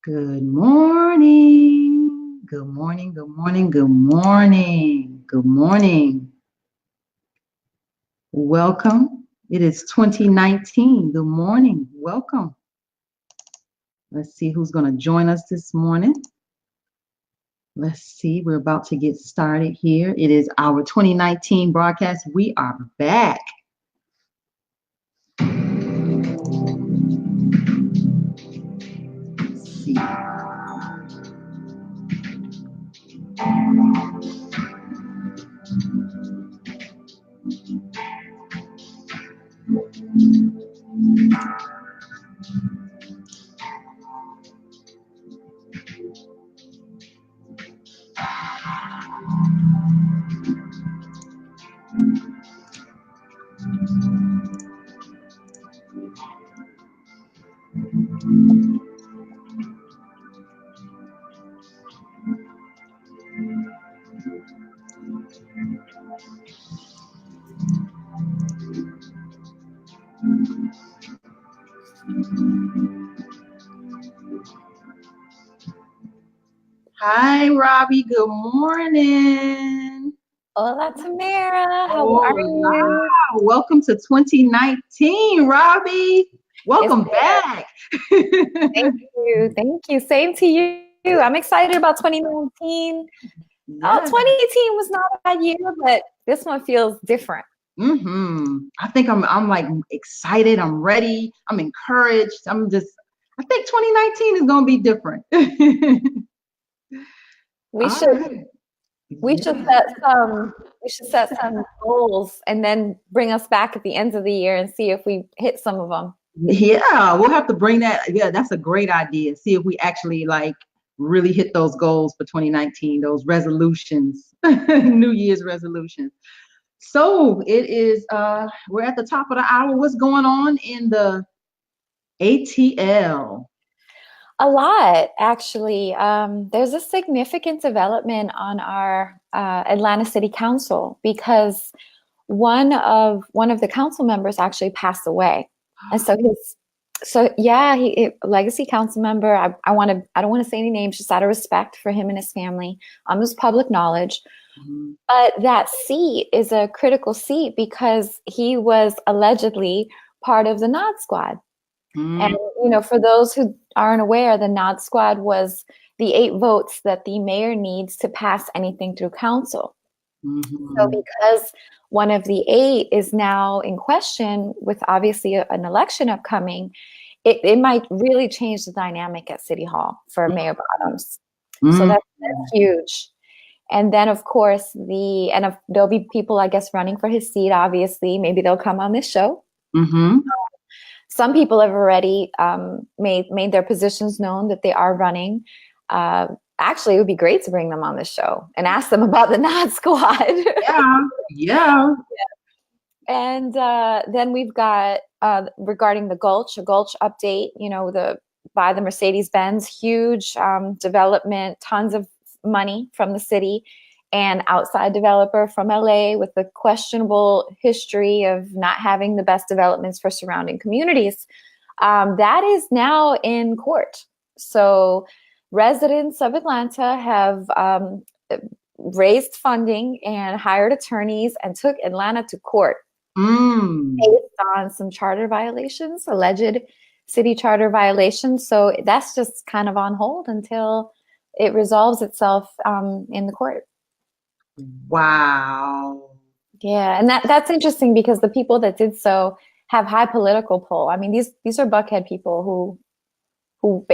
Good morning. Good morning. Good morning. Good morning. Good morning. Welcome. It is 2019. Good morning. Welcome. Let's see who's going to join us this morning. Let's see. We're about to get started here. It is our 2019 broadcast. We are back. Let's see. Hi, Robby. Good morning. Hola, Tamara. How are you? Welcome to 2019, Robby. Welcome back. Thank you. Thank you. Same to you. I'm excited about 2019. Yeah. 2018 was not a bad year, but this one feels different. I think I'm like excited. I'm ready. I'm encouraged. I think 2019 is going to be different. We should set some goals and then bring us back at the end of the year and see if we hit some of them. Yeah, we'll have to bring that. Yeah, that's a great idea. See if we actually really hit those goals for 2019, those resolutions, New Year's resolutions. So it is, we're at the top of the hour. What's going on in the ATL? A lot, actually. There's a significant development on our Atlanta City Council because one of the council members actually passed away, and he legacy council member. I don't want to say any names, just out of respect for him and his family. It's public knowledge. Mm-hmm. But that seat is a critical seat because he was allegedly part of the Nod Squad. And, for those who aren't aware, the Nod Squad was the 8 votes that the mayor needs to pass anything through council. Mm-hmm. So because one of the 8 is now in question with obviously an election upcoming, it might really change the dynamic at City Hall for Mayor Bottoms. Mm-hmm. So that's huge. And then, of course, there'll be people, I guess, running for his seat, obviously. Maybe they'll come on this show. Mm-hmm. Some people have already made their positions known that they are running. Actually, it would be great to bring them on the show and ask them about the Nod Squad. Yeah. And then we've got regarding the Gulch, a Gulch update. By the Mercedes-Benz, huge development, tons of money from the city. And outside developer from LA with a questionable history of not having the best developments for surrounding communities. That is now in court. So residents of Atlanta have raised funding and hired attorneys and took Atlanta to court based on some charter violations, alleged city charter violations. So that's just kind of on hold until it resolves itself in the court. Wow. Yeah, and that's interesting because the people that did so have high political pull. I mean, these are Buckhead people who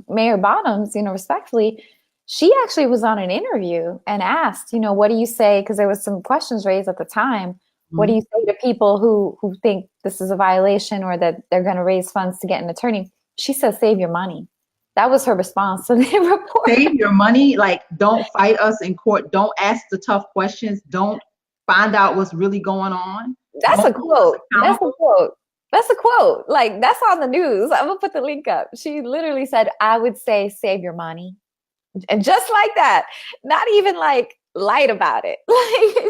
Mayor Bottoms, respectfully, she actually was on an interview and asked, what do you say? Because there was some questions raised at the time. Mm-hmm. What do you say to people who think this is a violation or that they're going to raise funds to get an attorney? She says, save your money. That was her response to the report. Save your money. Don't fight us in court. Don't ask the tough questions. Don't find out what's really going on. That's a quote. That's a quote. That's on the news. I'm going to put the link up. She literally said, I would say save your money. And just like that, not even light about it.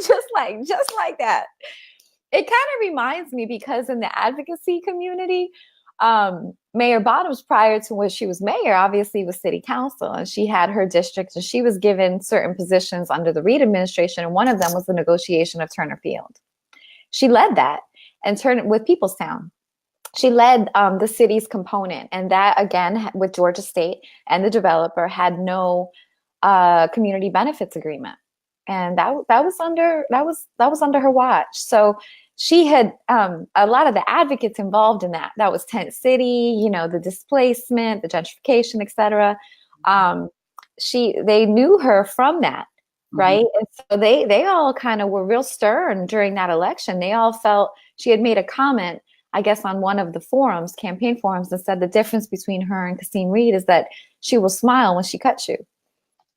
Just like that. It kind of reminds me because in the advocacy community, Mayor Bottoms, prior to when she was mayor, obviously was city council, and she had her district, and she was given certain positions under the Reed administration, and one of them was the negotiation of Turner Field. She led that, and with Peoplestown. She led the city's component, and that again with Georgia State and the developer had no community benefits agreement, and that was under her watch. So she had a lot of the advocates involved in that. That was Tent City, the displacement, the gentrification, etc. They knew her from that, right? Mm-hmm. And so they all kind of were real stern during that election. They all felt she had made a comment, I guess, on one of the forums, campaign forums, and said the difference between her and Kasim Reed is that she will smile when she cuts you.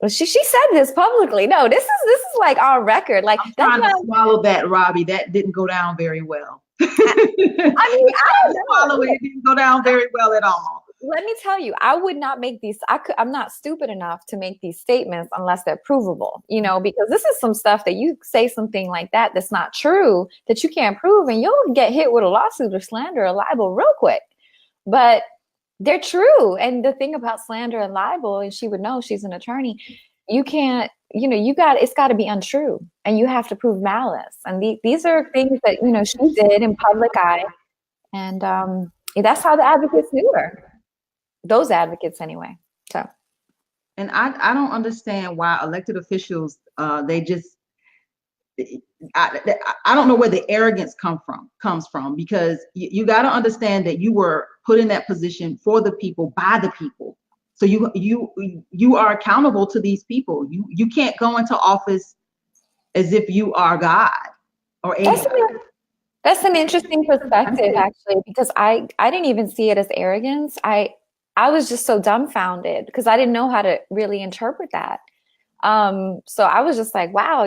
She said this publicly. No, this is like our record. Like, I'm trying to swallow that, Robby. That didn't go down very well. I don't swallow it. It didn't go down very well at all. Let me tell you, I would not make these. I'm not stupid enough to make these statements unless they're provable. Because this is some stuff that you say something like that's not true, that you can't prove, and you'll get hit with a lawsuit or slander or libel real quick. But they're true. And the thing about slander and libel, and she would know, she's an attorney, you can't, it's got to be untrue, and you have to prove malice. And these are things that, she did in public eye. And that's how the advocates knew her. Those advocates anyway. So. And I don't understand why elected officials, they just, I don't know where the arrogance comes from, because you got to understand that you were put in that position for the people, by the people. So you are accountable to these people. You can't go into office as if you are God or That's an interesting perspective, actually, because I didn't even see it as arrogance. I was just so dumbfounded because I didn't know how to really interpret that. So I was just like, wow,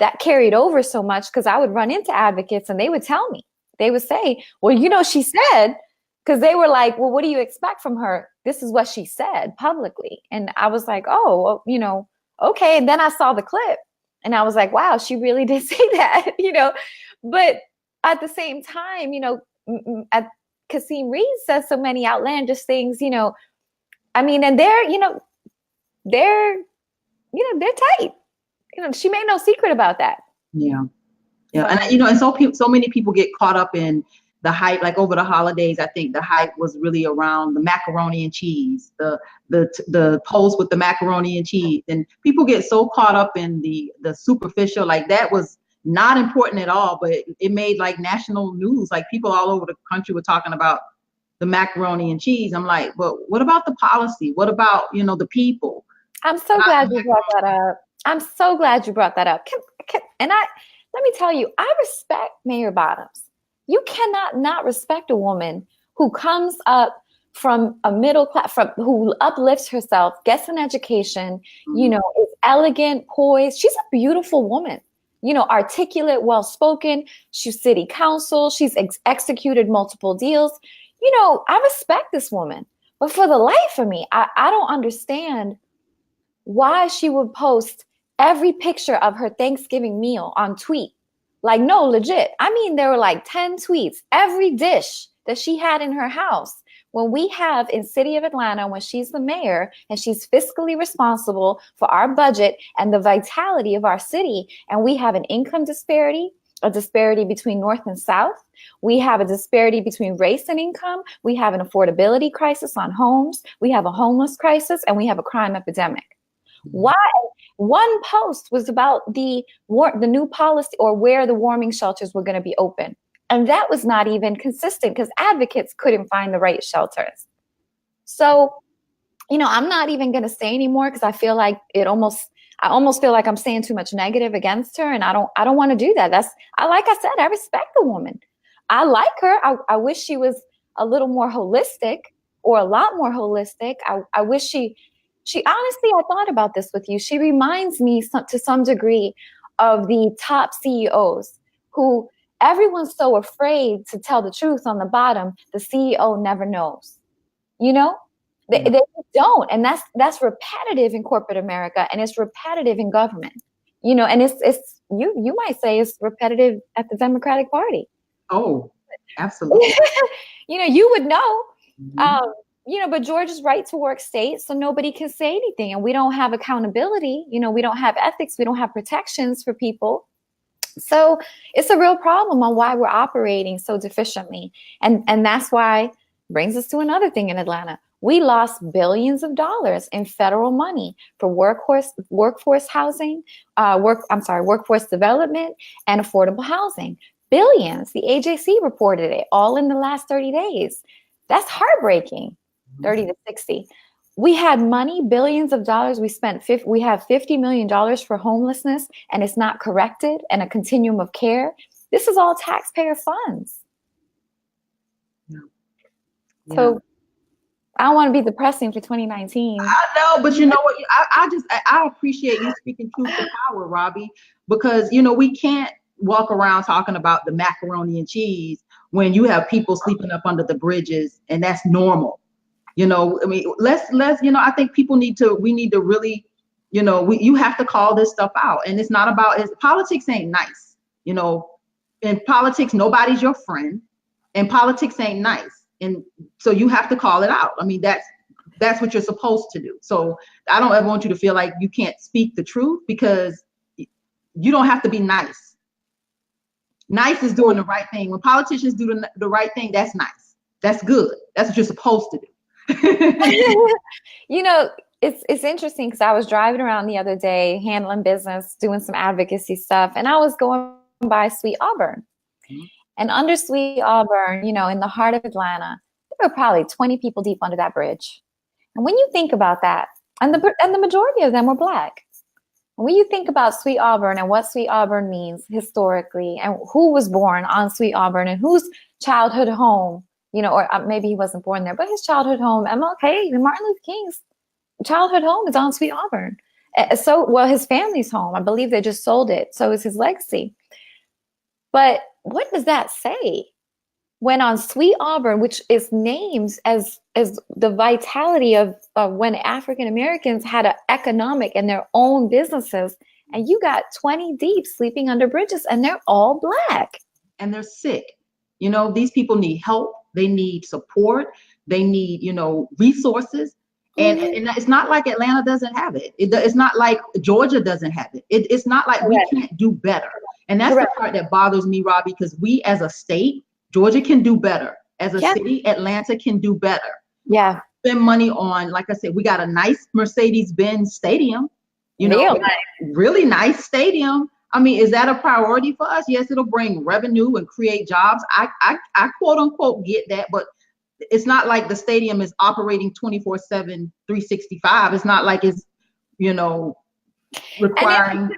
that carried over so much, because I would run into advocates and they would tell me, they would say, well, she said, because they were like, well, what do you expect from her? This is what she said publicly. And I was like, oh, well, okay. And then I saw the clip and I was like, wow, she really did say that, but at the same time, Kasim Reed says so many outlandish things, and they're tight. She made no secret about that. Yeah. And and so many people get caught up in the hype. Like over the holidays, I think the hype was really around the macaroni and cheese, the post with the macaroni and cheese, and people get so caught up in the superficial. Like, that was not important at all, but it made like national news. Like, people all over the country were talking about the macaroni and cheese. I'm like, but what about the policy? What about the people? I'm so glad you brought that up. I'm so glad you brought that up. And let me tell you, I respect Mayor Bottoms. You cannot not respect a woman who comes up from a middle class, who uplifts herself, gets an education, is elegant, poised. She's a beautiful woman, articulate, well-spoken. She's city council. She's executed multiple deals. I respect this woman. But for the life of me, I don't understand why she would post every picture of her Thanksgiving meal on tweet. Like, no, legit. I mean, there were like 10 tweets, every dish that she had in her house. When we have in city of Atlanta, when she's the mayor and she's fiscally responsible for our budget and the vitality of our city, and we have an income disparity, a disparity between North and South. We have a disparity between race and income. We have an affordability crisis on homes. We have a homeless crisis, and we have a crime epidemic. Why? One post was about the new policy, or where the warming shelters were going to be open. And that was not even consistent because advocates couldn't find the right shelters. So, I'm not even going to say anymore, because I feel like I almost feel like I'm saying too much negative against her. And I don't want to do that. Like I said, I respect the woman. I like her. I wish she was a little more holistic, or a lot more holistic. I wish she honestly, I thought about this with you. She reminds me to some degree of the top CEOs who everyone's so afraid to tell the truth on the bottom. The CEO never knows, they don't. And that's repetitive in corporate America, and it's repetitive in government, and it's you might say it's repetitive at the Democratic Party. Oh, Absolutely. You would know. Mm-hmm. But Georgia's right to work state, so nobody can say anything. And we don't have accountability. We don't have ethics. We don't have protections for people. So it's a real problem on why we're operating so deficiently. And that's why brings us to another thing in Atlanta. We lost billions of dollars in federal money for workforce housing, workforce development and affordable housing. Billions. The AJC reported it all in the last 30 days. That's heartbreaking. 30 to 60. We had money, billions of dollars. We have $50 million for homelessness, and it's not corrected, and a continuum of care. This is all taxpayer funds. Yeah. So I don't want to be depressing for 2019. I know, but you know what? I appreciate you speaking truth to power, Robby, because we can't walk around talking about the macaroni and cheese when you have people sleeping up under the bridges, and that's normal. I mean, let's I think we need to really, you have to call this stuff out. And it's not about, politics ain't nice. In politics, nobody's your friend, and politics ain't nice. And so you have to call it out. I mean, that's what you're supposed to do. So I don't ever want you to feel like you can't speak the truth, because you don't have to be nice. Nice is doing the right thing. When politicians do the right thing, that's nice. That's good. That's what you're supposed to do. It's interesting, because I was driving around the other day handling business, doing some advocacy stuff, and I was going by Sweet Auburn. Mm-hmm. And under Sweet Auburn, in the heart of Atlanta, there were probably 20 people deep under that bridge. And when you think about that, and the majority of them were Black. And when you think about Sweet Auburn and what Sweet Auburn means historically, and who was born on Sweet Auburn, and whose childhood home, or maybe he wasn't born there, but his childhood home, MLK, Martin Luther King's childhood home is on Sweet Auburn. His family's home, I believe they just sold it. So is his legacy. But what does that say? When on Sweet Auburn, which is named as the vitality of when African Americans had an economic and their own businesses, and you got 20 deep sleeping under bridges, and they're all Black. And they're sick. These people need help. They need support. They need, resources. And, and it's not like Atlanta doesn't have it. It's not like Georgia doesn't have it. It's not like we can't do better. And that's the part that bothers me, Robby, because we as a state, Georgia can do better. As a city, Atlanta can do better. Yeah. Spend money on, like I said, we got a nice Mercedes-Benz stadium, really nice stadium. I mean, is that a priority for us? Yes, it'll bring revenue and create jobs. I quote unquote get that, but it's not like the stadium is operating 24/7, 365. It's not like it's, requiring.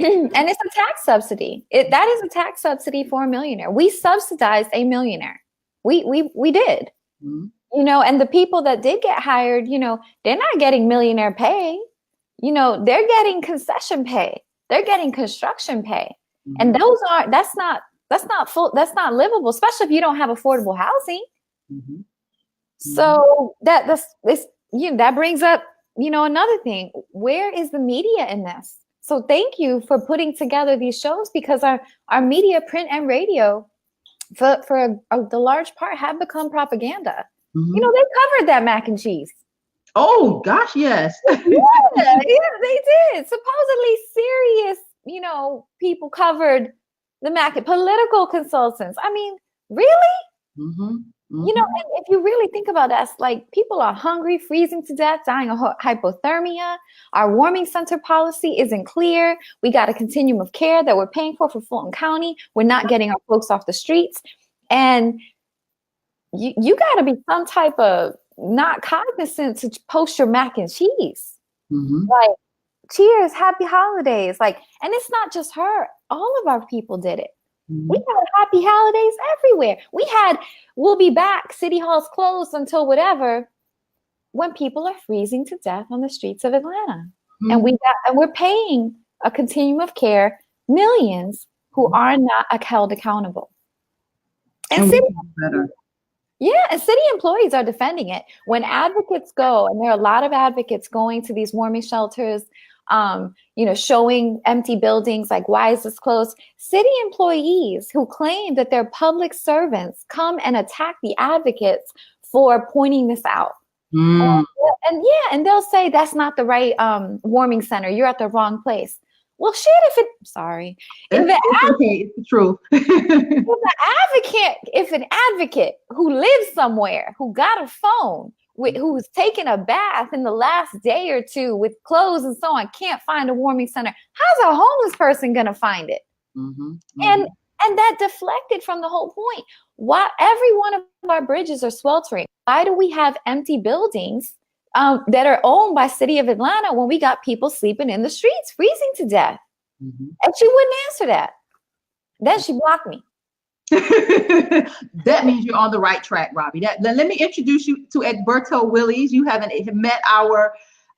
And it's a tax subsidy. That is a tax subsidy for a millionaire. We subsidized a millionaire. We did. Mm-hmm. And the people that did get hired, they're not getting millionaire pay. They're getting concession pay. They're getting construction pay. Mm-hmm. And that's not livable, especially if you don't have affordable housing. Mm-hmm. So that brings up, another thing. Where is the media in this? So thank you for putting together these shows, because our media, print and radio, for the large part, have become propaganda. Mm-hmm. They covered that mac and cheese. Oh gosh, yes. yeah, they did. Supposedly serious, people covered the mac. Political consultants. I mean, really? Mm-hmm. Mm-hmm. And if you really think about that, like, people are hungry, freezing to death, dying of hypothermia. Our warming center policy isn't clear. We got a continuum of care that we're paying for Fulton County. We're not getting our folks off the streets. And you got to be some type of not cognizant to post your mac and cheese. Mm-hmm. Like, cheers, happy holidays. Like, and it's not just her. All of our people did it. Mm-hmm. We had happy holidays everywhere. We had, we'll be back, City Hall's closed until whatever, when people are freezing to death on the streets of Atlanta. Mm-hmm. And we're paying a continuum of care, millions who are not held accountable. And city employees are defending it. When advocates go, and there are a lot of advocates going to these warming shelters, showing empty buildings, like, why is this closed? City employees who claim that they're public servants come and attack the advocates for pointing this out. And they'll say that's not the right warming center. You're at the wrong place. Well, shit, it's the truth. If an advocate who lives somewhere, who got a phone, who's taken a bath in the last day or two with clothes and so on, can't find a warming center, how's a homeless person gonna find it? And that deflected from the whole point. Why every one of our bridges are sweltering? Why do we have empty buildings that are owned by City of Atlanta when we got people sleeping in the streets, freezing to death? And she wouldn't answer that. Then she blocked me. That means you're on the right track, Robby. Let me introduce you to Egberto Willies. You haven't met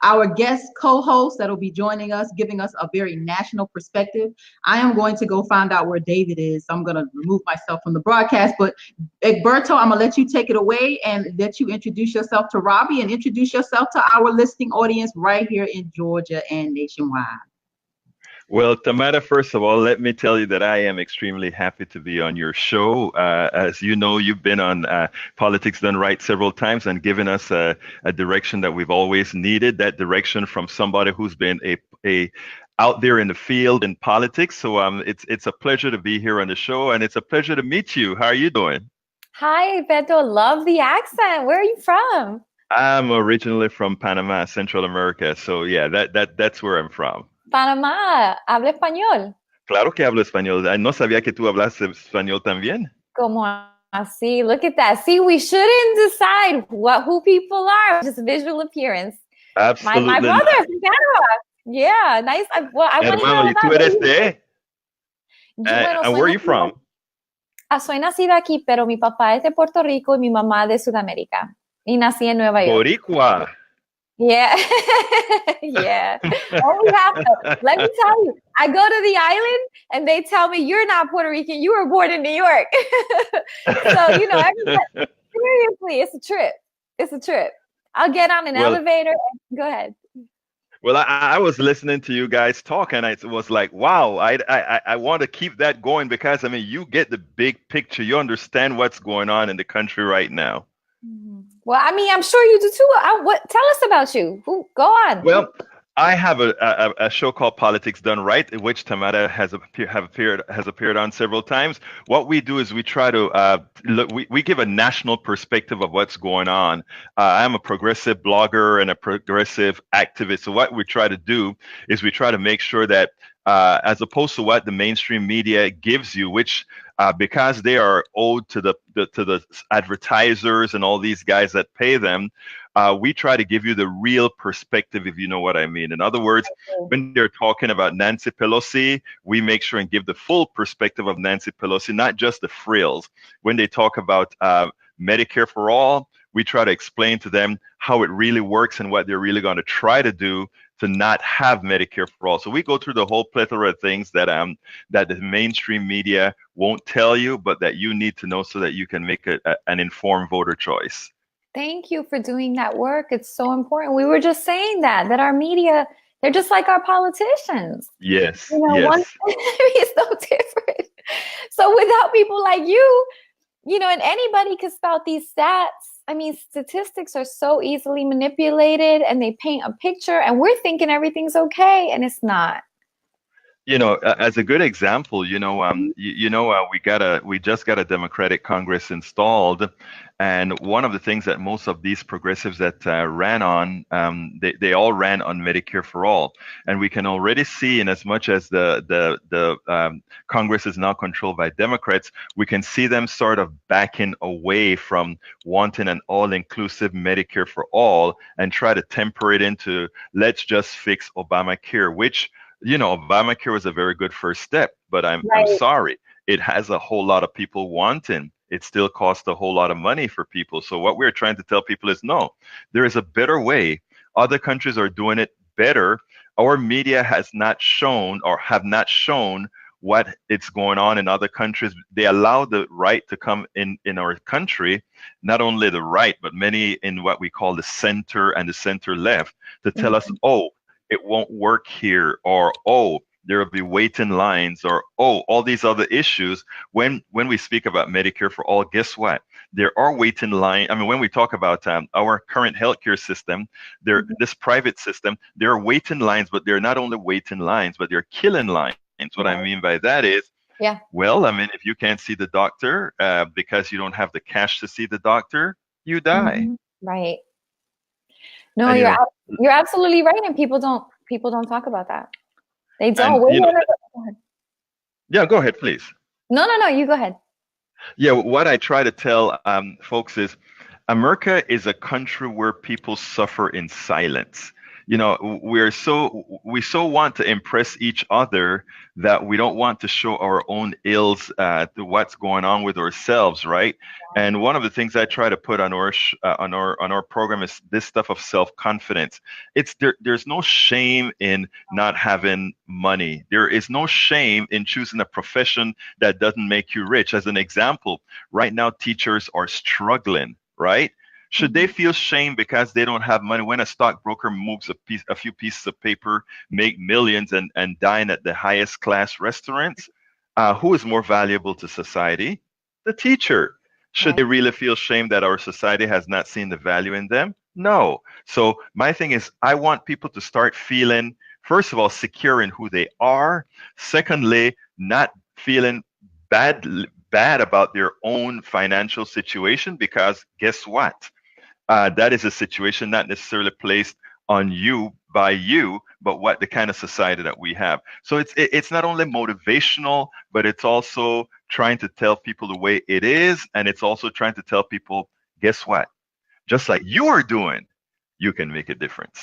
our guest co-host that'll be joining us, giving us a very national perspective. I am going to go find out where David is. So I'm going to remove myself from the broadcast. But Egberto, I'm going to let you take it away and let you introduce yourself to Robby and introduce yourself to our listening audience right here in Georgia and nationwide. Well, Tamara, first of all, let me tell you that I am extremely happy to be on your show. As you know, you've been on Politics Done Right several times and given us a direction that we've always needed, that direction from somebody who's been a out there in the field in politics. So it's a pleasure to be here on the show, and it's a pleasure to meet you. How are you doing? Hi, Beto. Love the accent. Where are you from? I'm originally from Panama, Central America. So yeah, that's where I'm from. Panamá, ¿habla español? Claro que hablo español. No sabía que tú hablas español también. ¿Cómo así? Look at that. See, we shouldn't decide who people are, just visual appearance. Absolutely. My brother from Panama. Yeah, nice. I want to know tú eres de? And where are you from? Soy nacida aquí, pero mi papá es de Puerto Rico y mi mamá de Sudamérica. Y nací en Nueva York. Boricua. Yeah. Yeah. Only half. Let me tell you, I go to the island and they tell me, you're not Puerto Rican, you were born in New York. So, seriously, it's a trip. It's a trip. I'll get on an elevator and go ahead. Well, I was listening to you guys talk, and it was like, wow, I want to keep that going because, I mean, you get the big picture. You understand what's going on in the country right now. Well, I mean, I'm sure you do too. Tell us about you. Go on. Well, I have a show called Politics Done Right, in which Tamara has appeared on several times. What we do is we try to we give a national perspective of what's going on. I'm a progressive blogger and a progressive activist. So what we try to do is we try to make sure that as opposed to what the mainstream media gives you, which because they are owed to the advertisers and all these guys that pay them, we try to give you the real perspective, if you know what I mean. In other words, when they're talking about Nancy Pelosi, we make sure and give the full perspective of Nancy Pelosi, not just the frills. When they talk about Medicare for all, we try to explain to them how it really works and what they're really going to try to do to not have Medicare for all. So we go through the whole plethora of things that the mainstream media won't tell you, but that you need to know so that you can make an informed voter choice. Thank you for doing that work. It's so important. We were just saying that our media, they're just like our politicians. Yes. One is so different. So without people like you, and anybody can spout these stats. I mean, statistics are so easily manipulated and they paint a picture and we're thinking everything's okay and it's not. As a good example, we just got a Democratic Congress installed, and one of the things that most of these progressives that ran on, they all ran on Medicare for all, and we can already see, in as much as the Congress is now controlled by Democrats, we can see them sort of backing away from wanting an all-inclusive Medicare for all and try to temper it into let's just fix Obamacare, which Obamacare was a very good first step, but I'm sorry, it has a whole lot of people wanting. It still costs a whole lot of money for people. So what we're trying to tell people is, no, there is a better way. Other countries are doing it better. Our media has not shown or have not shown what it's going on in other countries. They allow the right to come in our country, not only the right, but many in what we call the center and the center left, to tell us, oh, it won't work here, or oh, there will be waiting lines, or oh, all these other issues. When we speak about Medicare for all, guess what? There are waiting lines. I mean, when we talk about our current healthcare system, this private system, there are waiting lines, but they're not only waiting lines, but they're killing lines. What I mean by that is, well, I mean, if you can't see the doctor because you don't have the cash to see the doctor, you die. Right. No, And, you're absolutely right, and people don't talk about that. They don't. Yeah, go ahead, please. No, you go ahead. Yeah, what I try to tell folks is America is a country where people suffer in silence. You know, we so want to impress each other that we don't want to show our own ills to what's going on with ourselves, right? And one of the things I try to put on our program is this stuff of self-confidence. There's no shame in not having money. There is no shame in choosing a profession that doesn't make you rich. As an example, right now teachers are struggling, right? Should they feel shame because they don't have money when a stockbroker moves a few pieces of paper, make millions, and dine at the highest class restaurants? Who is more valuable to society? The teacher. Should they really feel shame that our society has not seen the value in them? No. So my thing is, I want people to start feeling, first of all, secure in who they are. Secondly, not feeling bad about their own financial situation, because guess what? That is a situation not necessarily placed on you by you, but what the kind of society that we have. So it's not only motivational, but it's also trying to tell people the way it is, and it's also trying to tell people, guess what? Just like you are doing, you can make a difference.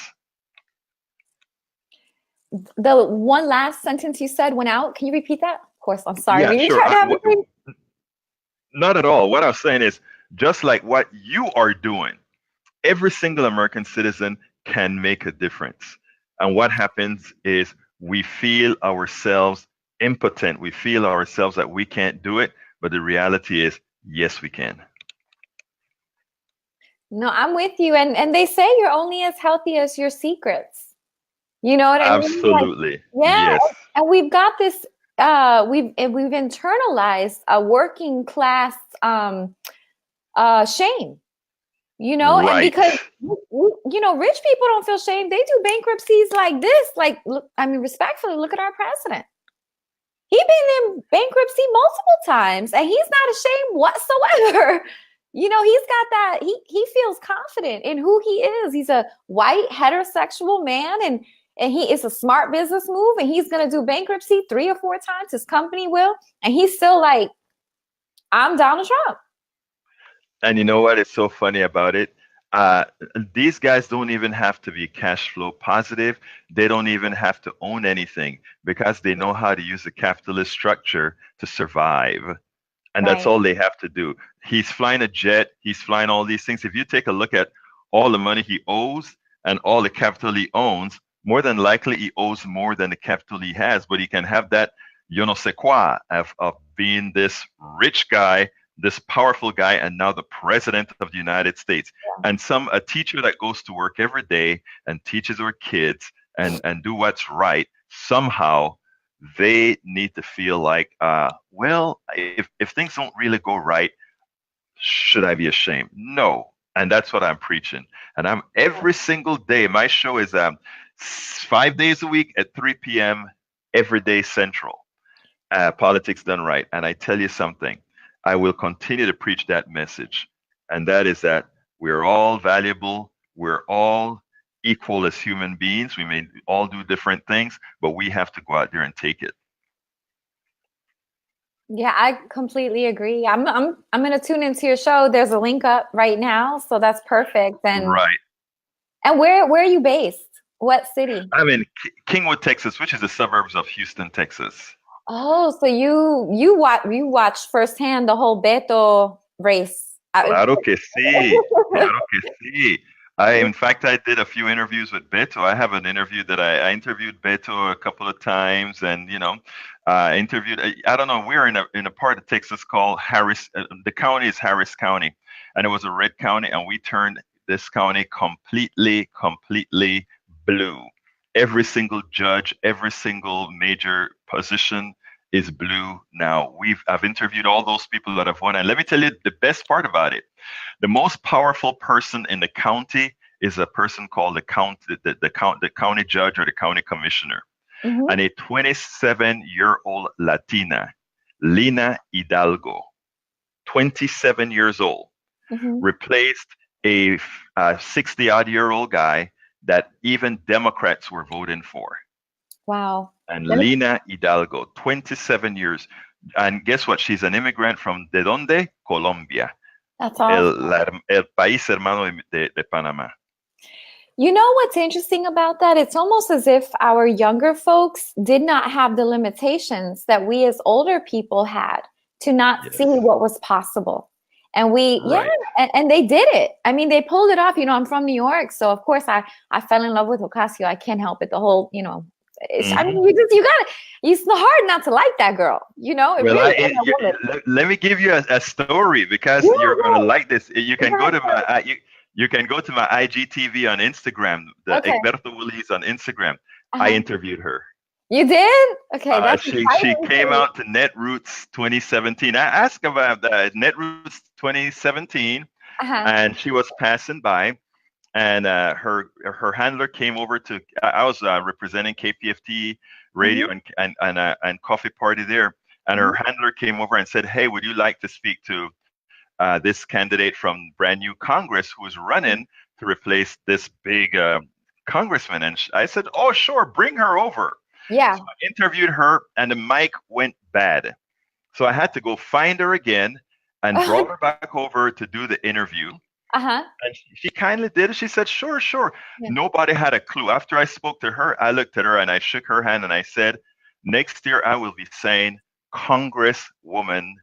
The one last sentence you said went out. Can you repeat that? Of course, I'm sorry. Yeah, sure. Not at all. What I was saying is, just like what you are doing, every single American citizen can make a difference. And what happens is we feel ourselves impotent. We feel ourselves that we can't do it. But the reality is, yes, we can. No, I'm with you. And they say you're only as healthy as your secrets. You know what I mean? Absolutely. Yeah. Yes. And we've got this, we've internalized a working class shame. You know, right. And because, you know, rich people don't feel shame. They do bankruptcies like this. Like, look, I mean, respectfully, look at our president. He's been in bankruptcy multiple times, and he's not ashamed whatsoever. You know, he's got that. He feels confident in who he is. He's a white heterosexual man, and he is a smart business move, and he's going to do bankruptcy 3 or 4 times. His company will, and he's still like, I'm Donald Trump. And you know what is so funny about it? These guys don't even have to be cash flow positive. They don't even have to own anything, because they know how to use the capitalist structure to survive. And that's all they have to do. He's flying a jet. He's flying all these things. If you take a look at all the money he owes and all the capital he owns, more than likely he owes more than the capital he has. But he can have that, je ne sais quoi, of being this rich guy, this powerful guy, and now the president of the United States. And a teacher that goes to work every day and teaches our kids and do what's right, somehow they need to feel like, well, if things don't really go right, should I be ashamed? No. And that's what I'm preaching. And I'm every single day. My show is 5 days a week at 3 p.m. every day Central. Politics Done Right. And I tell you something, I will continue to preach that message. And that is that we're all valuable. We're all equal as human beings. We may all do different things, but we have to go out there and take it. Yeah, I completely agree. I'm going to tune into your show. There's a link up right now, so that's perfect. And right. And where are you based? What city? I'm in Kingwood, Texas, which is the suburbs of Houston, Texas. Oh, so you watched firsthand the whole Beto race. Claro que sí. Claro que sí. In fact, I did a few interviews with Beto. I have an interview that I interviewed Beto a couple of times, and interviewed. I don't know. We're in a part of Texas called Harris. The county is Harris County, and it was a red county, and we turned this county completely blue. every single judge, every single major position is blue now. I've interviewed all those people that have won, and let me tell you the best part about it. The most powerful person in the county is a person called the county judge or the county commissioner. Mhm. And a 27-year-old Latina, Lina Hidalgo, 27 years old, Mhm. replaced a 60-odd-year-old guy that even Democrats were voting for. Wow. And Lina Hidalgo, 27 years. And guess what? She's an immigrant from ¿de dónde? Colombia. That's awesome. El país hermano de Panamá. You know what's interesting about that? It's almost as if our younger folks did not have the limitations that we as older people had to not Yes. see what was possible. And we, Right. and they did it. I mean, they pulled it off. You know, I'm from New York, so of course I fell in love with Ocasio. I can't help it. The whole, you know, I mean, it's hard not to like that girl. You know, it Well, really let me give you a story because Yeah, you're gonna right. like this. You can Yeah, go to my you can go to my IGTV on Instagram, the Okay. Egberto Willies on Instagram. Uh-huh. I interviewed her. You did? Okay, that's She exciting. came out to Netroots 2017. I asked about that Netroots 2017, Uh-huh. and she was passing by, and her handler came over to. I was representing KPFT radio and coffee party there, and her handler came over and said, "Hey, would you like to speak to this candidate from brand new Congress who's running to replace this big congressman?" And I said, "Oh, sure, bring her over." Yeah. So I interviewed her, and the mic went bad. So I had to go find her again and brought her back over to do the interview. Uh-huh. And she kindly did it. She said, sure, sure. Yeah. Nobody had a clue. After I spoke to her, I looked at her and I shook her hand and I said, next year I will be saying Congresswoman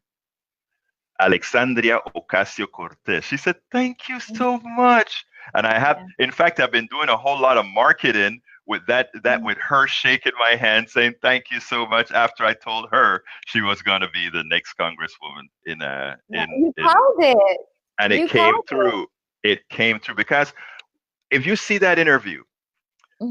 Alexandria Ocasio-Cortez. She said, thank you so much. And I have, in fact, I've been doing a whole lot of marketing with that with her shaking my hand saying thank you so much after I told her she was going to be the next congresswoman You called it. And it came through. It came through because if you see that interview,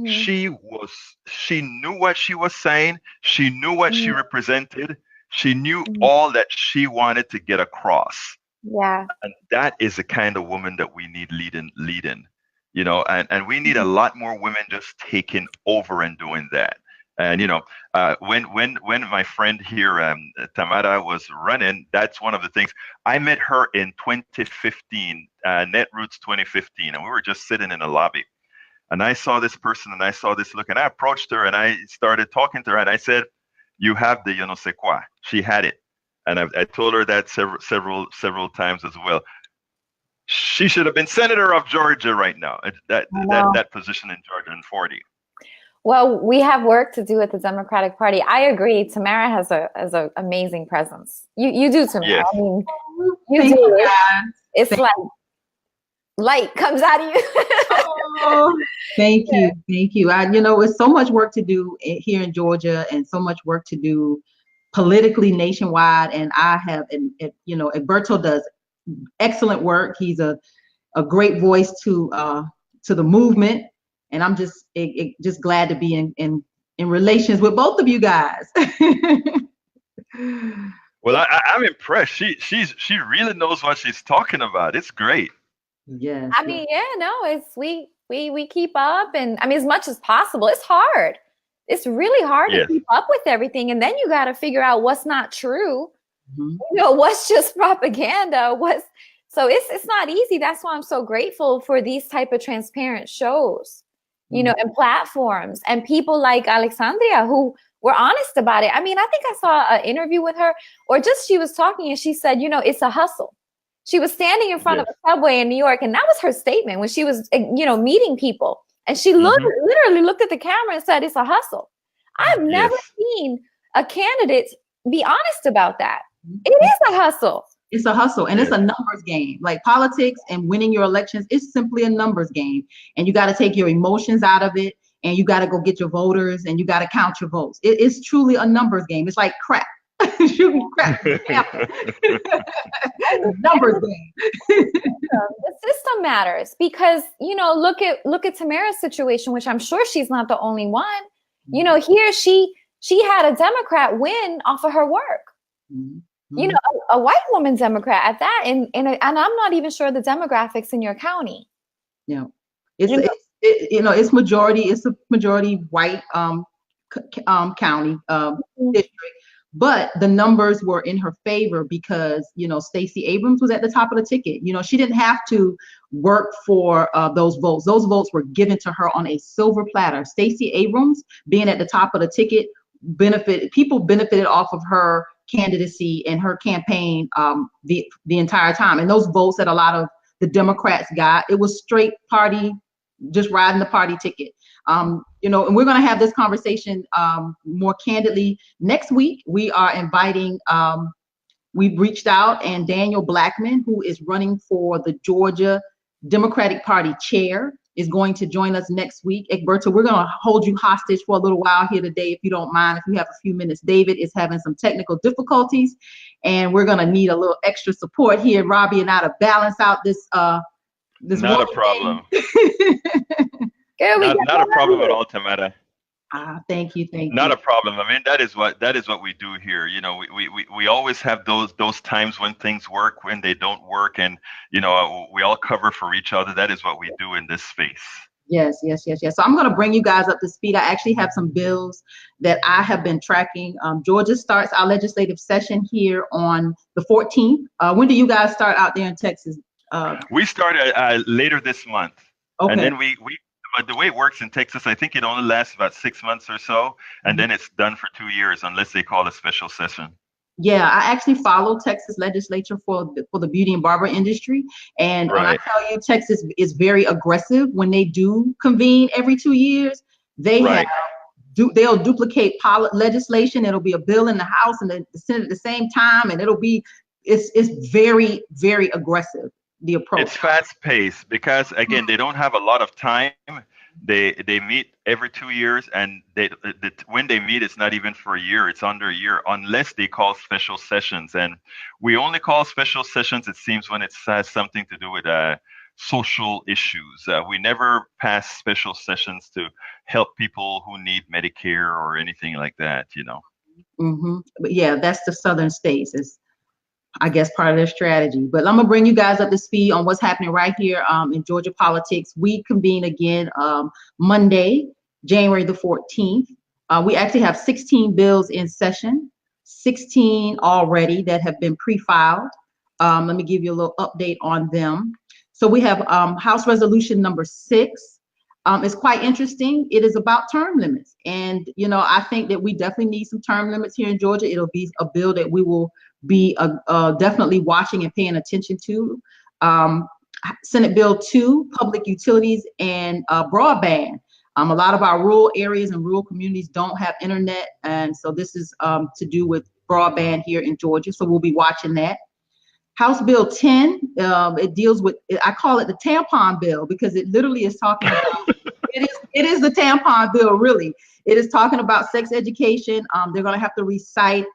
she knew what she was saying. She knew what she represented. She knew all that she wanted to get across. Yeah. And that is the kind of woman that we need leading, you know, and we need a lot more women just taking over and doing that. And, you know, when my friend here, Tamara, was running, that's one of the things. I met her in 2015, Netroots 2015, and we were just sitting in a lobby. And I saw this person and I saw this look, and I approached her and I started talking to her and I said, you have the yo no sé quoi. She had it. And I told her that several times as well. She should have been senator of Georgia right now. That position in Georgia in 40. Well, we have work to do at the Democratic Party. I agree. Tamara has a amazing presence. You do, Tamara. Yes. I mean, you do. It's like light comes out of you. Thank you. You know, it's so much work to do here in Georgia, and so much work to do politically nationwide. And I have, and you know, Egberto does excellent work. He's a great voice to the movement, and I'm just glad to be in relations with both of you guys. Well, I'm impressed. She really knows what she's talking about. It's great. Yes. I mean, it's we keep up, and I mean, as much as possible. It's hard. It's really hard to keep up with everything, and then you got to figure out what's not true. You know, what's just propaganda. So it's not easy. That's why I'm so grateful for these type of transparent shows, you know, and platforms and people like Alexandria who were honest about it. I mean, I think I saw an interview with her, or just she was talking and she said, you know, it's a hustle. She was standing in front of a subway in New York, and that was her statement when she was, you know, meeting people. And she literally looked at the camera and said, it's a hustle. I've never seen a candidate be honest about that. It is a hustle. It's a hustle, and it's a numbers game. Like politics and winning your elections, it's simply a numbers game. And you got to take your emotions out of it, and you got to go get your voters, and you got to count your votes. It's truly a numbers game. It's like crack. Shooting crap. The numbers game. The system matters because, look at Tamara's situation, which I'm sure she's not the only one. Here she had a Democrat win off of her work. Mm-hmm. A white woman Democrat at that, and I'm not even sure the demographics in your county. Yeah, it's majority. It's a majority white county district, but the numbers were in her favor because Stacey Abrams was at the top of the ticket. She didn't have to work for those votes. Those votes were given to her on a silver platter. Stacey Abrams being at the top of the ticket benefited off of her candidacy and her campaign the entire time. And those votes that a lot of the Democrats got, it was straight party, just riding the party ticket. And we're going to have this conversation more candidly next week. We are inviting, we've reached out, and Daniel Blackman, who is running for the Georgia Democratic Party chair, is going to join us next week. Egberto, we're going to hold you hostage for a little while here today, if you don't mind, if you have a few minutes. David is having some technical difficulties, and we're going to need a little extra support here, Robby and I, to balance out this. Not a problem. Not a problem at all, Tamara. Thank you. Not a problem. I mean, that is what we do here. We always have those times when things work, when they don't work, and we all cover for each other. That is what we do in this space. Yes. So I'm going to bring you guys up to speed. I actually have some bills that I have been tracking. Georgia starts our legislative session here on the 14th. When do you guys start out there in Texas? We start later this month. Okay. And then but the way it works in Texas, I think it only lasts about 6 months or so, and then it's done for 2 years unless they call a special session. Yeah, I actually follow Texas legislature for the beauty and barber industry, and when I tell you, Texas is very aggressive when they do convene every 2 years. They'll duplicate legislation. It'll be a bill in the House and the Senate at the same time, and it's very, very aggressive. The approach. It's fast paced because again, they don't have a lot of time. They meet every 2 years, and when they meet, it's not even for a year. It's under a year unless they call special sessions. And we only call special sessions, it seems, when it has something to do with social issues. We never pass special sessions to help people who need Medicare or anything like that. Mm-hmm. But yeah, that's the southern states. It's, I guess, part of their strategy. But I'm gonna bring you guys up to speed on what's happening right here in Georgia politics. We convene again Monday, January the 14th. We actually have 16 bills in session, 16 already that have been pre-filed. Let me give you a little update on them. So we have House Resolution number 6. It's quite interesting. It is about term limits. And, I think that we definitely need some term limits here in Georgia. It'll be a bill that we will be definitely watching and paying attention to. Senate Bill 2, public utilities and broadband. A lot of our rural areas and rural communities don't have internet. And so this is to do with broadband here in Georgia. So we'll be watching that. House Bill 10, it deals with, I call it the tampon bill because it literally is talking about, it is the tampon bill, really. It is talking about sex education. They're going to have to recite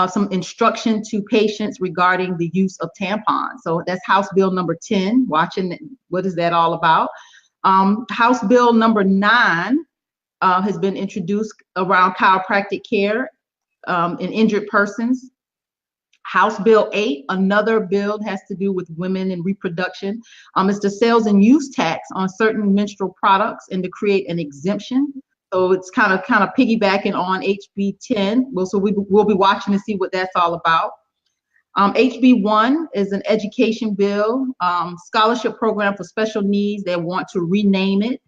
some instruction to patients regarding the use of tampons. So that's House Bill number 10, watching what is that all about. House Bill number 9 has been introduced around chiropractic care in injured persons. House Bill 8, another bill has to do with women and reproduction. It's the sales and use tax on certain menstrual products and to create an exemption. So it's kind of piggybacking on HB 10. So we'll be watching to see what that's all about. HB 1 is an education bill, scholarship program for special needs. They want to rename it.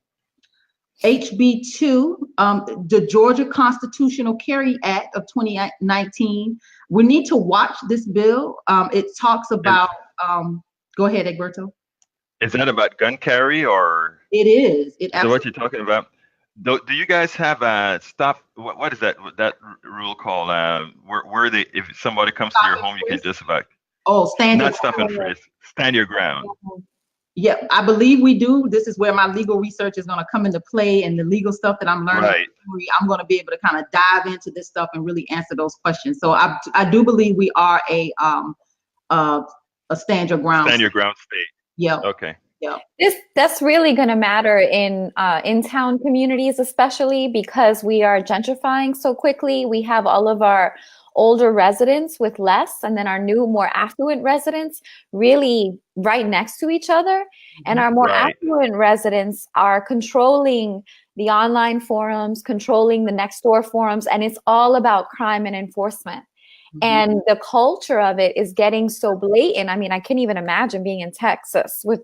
HB 2, the Georgia Constitutional Carry Act of 2019. We need to watch this bill. It talks about, go ahead, Egberto. Is that about gun carry or? It is. So what you're talking about? Do you guys have stop? What is that rule called? Where they, if somebody comes to your home, you can just about. Oh, stand. Not stop and frisk. Stand your ground. Yeah, I believe we do. This is where my legal research is going to come into play, and the legal stuff that I'm learning. Right. I'm going to be able to kind of dive into this stuff and really answer those questions. So I do believe we are a stand your ground. Stand your ground state. Yeah. Okay. Yeah. That's really going to matter in town communities, especially because we are gentrifying so quickly. We have all of our older residents with less, and then our new, more affluent residents really right next to each other. And our more affluent residents are controlling the online forums, controlling the next door forums, and it's all about crime and enforcement. And the culture of it is getting so blatant. I mean, I can't even imagine being in Texas with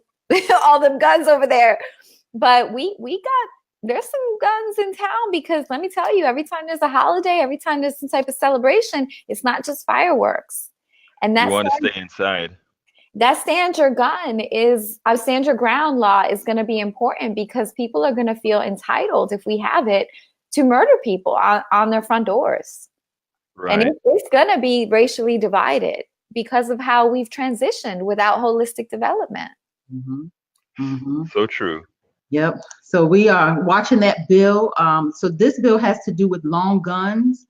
all them guns over there. But there's some guns in town, because let me tell you, every time there's a holiday, every time there's some type of celebration, it's not just fireworks. And that's, you want to stay inside. That stand your ground law is going to be important, because people are going to feel entitled, if we have it, to murder people on their front doors. Right. And it's going to be racially divided because of how we've transitioned without holistic development. So true. Yep. So we are watching that bill. So this bill has to do with long guns.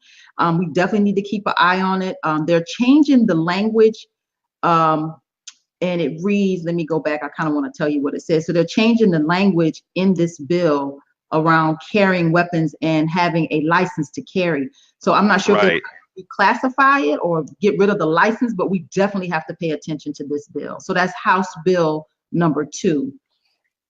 We definitely need to keep an eye on it. They're changing the language, and it reads, let me go back. I kind of want to tell you what it says. So they're changing the language in this bill around carrying weapons and having a license to carry. So I'm not sure if they classify it or get rid of the license, but we definitely have to pay attention to this bill. So that's House Bill number 2.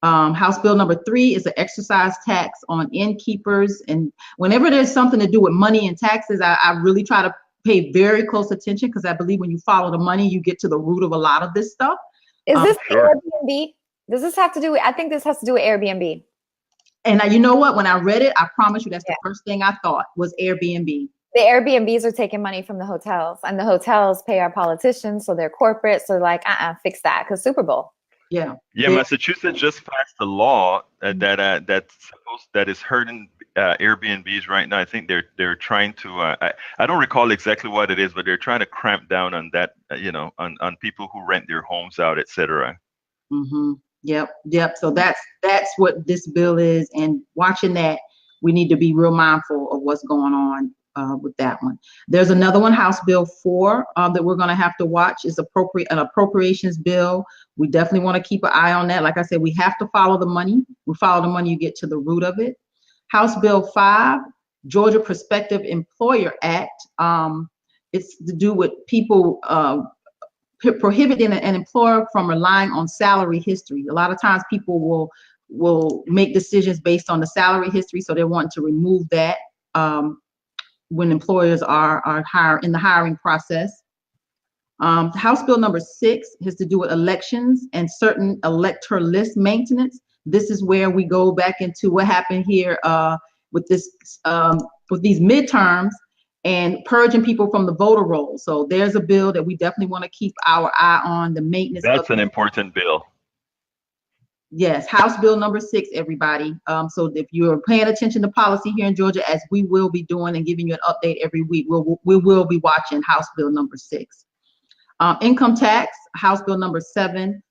House Bill number 3 is an excise tax on innkeepers. And whenever there's something to do with money and taxes, I really try to pay very close attention, because I believe when you follow the money, you get to the root of a lot of this stuff. Is this Airbnb? Does this have to do with, I think this has to do with Airbnb. And you know what? When I read it, I promise you that's the first thing I thought was Airbnb. The Airbnbs are taking money from the hotels, and the hotels pay our politicians, so they're corporate. So like, fix that, because Super Bowl. Yeah. Massachusetts just passed a law that is hurting Airbnbs right now. I think they're trying to. I don't recall exactly what it is, but they're trying to cramp down on that. On people who rent their homes out, etc. Yep. So that's what this bill is, and watching that, we need to be real mindful of what's going on with that one. There's another one, House Bill 4, that we're going to have to watch. Is an appropriations bill. We definitely want to keep an eye on that. Like I said, we have to follow the money. We follow the money, you get to the root of it. House Bill 5, Georgia Prospective Employer Act. It's to do with people prohibiting an employer from relying on salary history. A lot of times people will make decisions based on the salary history, so they're wanting to remove that when employers are in the hiring process. House Bill number 6 has to do with elections and certain electoral list maintenance. This is where we go back into what happened here with these midterms and purging people from the voter roll. So there's a bill that we definitely want to keep our eye on, the maintenance. That's an important bill. Yes, House Bill number 6, everybody. So if you're paying attention to policy here in Georgia, as we will be doing and giving you an update every week, we will be watching House Bill number 6. Income tax, House Bill number 7,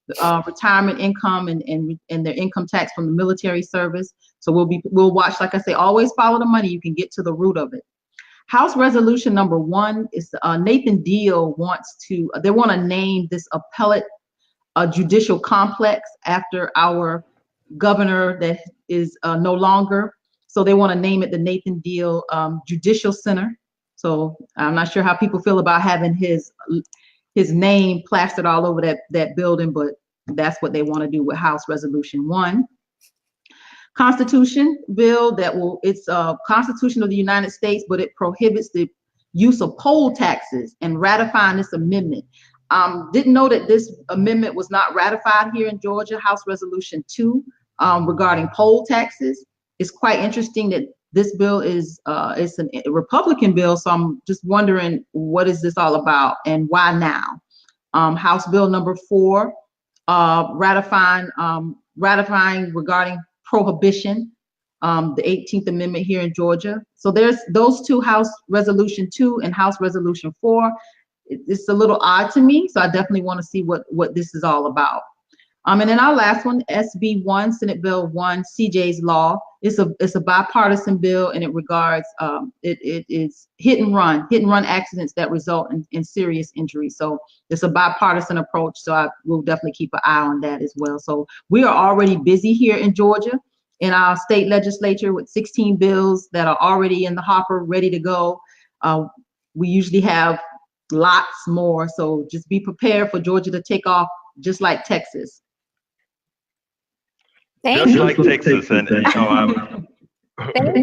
retirement income and their income tax from the military service. So we'll watch, like I say, always follow the money. You can get to the root of it. House Resolution number 1 is Nathan Deal want to name this appellate judicial complex after our governor that is no longer. So they want to name it the Nathan Deal Judicial Center. So I'm not sure how people feel about having his name plastered all over that building, but that's what they want to do with House Resolution 1. Constitution bill it's a Constitution of the United States, but it prohibits the use of poll taxes and ratifying this amendment. Didn't know that this amendment was not ratified here in Georgia. House Resolution 2 regarding poll taxes. It's quite interesting that this bill is a Republican bill, so I'm just wondering, what is this all about and why now? House Bill number 4 ratifying regarding prohibition, the 18th Amendment here in Georgia. So there's those two, House Resolution 2 and House Resolution 4. It's a little odd to me, so I definitely want to see what this is all about. And then our last one, SB 1, Senate Bill 1, CJ's Law. It's a bipartisan bill, and it regards it is hit and run accidents that result in serious injury. So it's a bipartisan approach. So I will definitely keep an eye on that as well. So we are already busy here in Georgia in our state legislature with 16 bills that are already in the hopper, ready to go. We usually have lots more. So just be prepared for Georgia to take off just like Texas. Just like Texas, and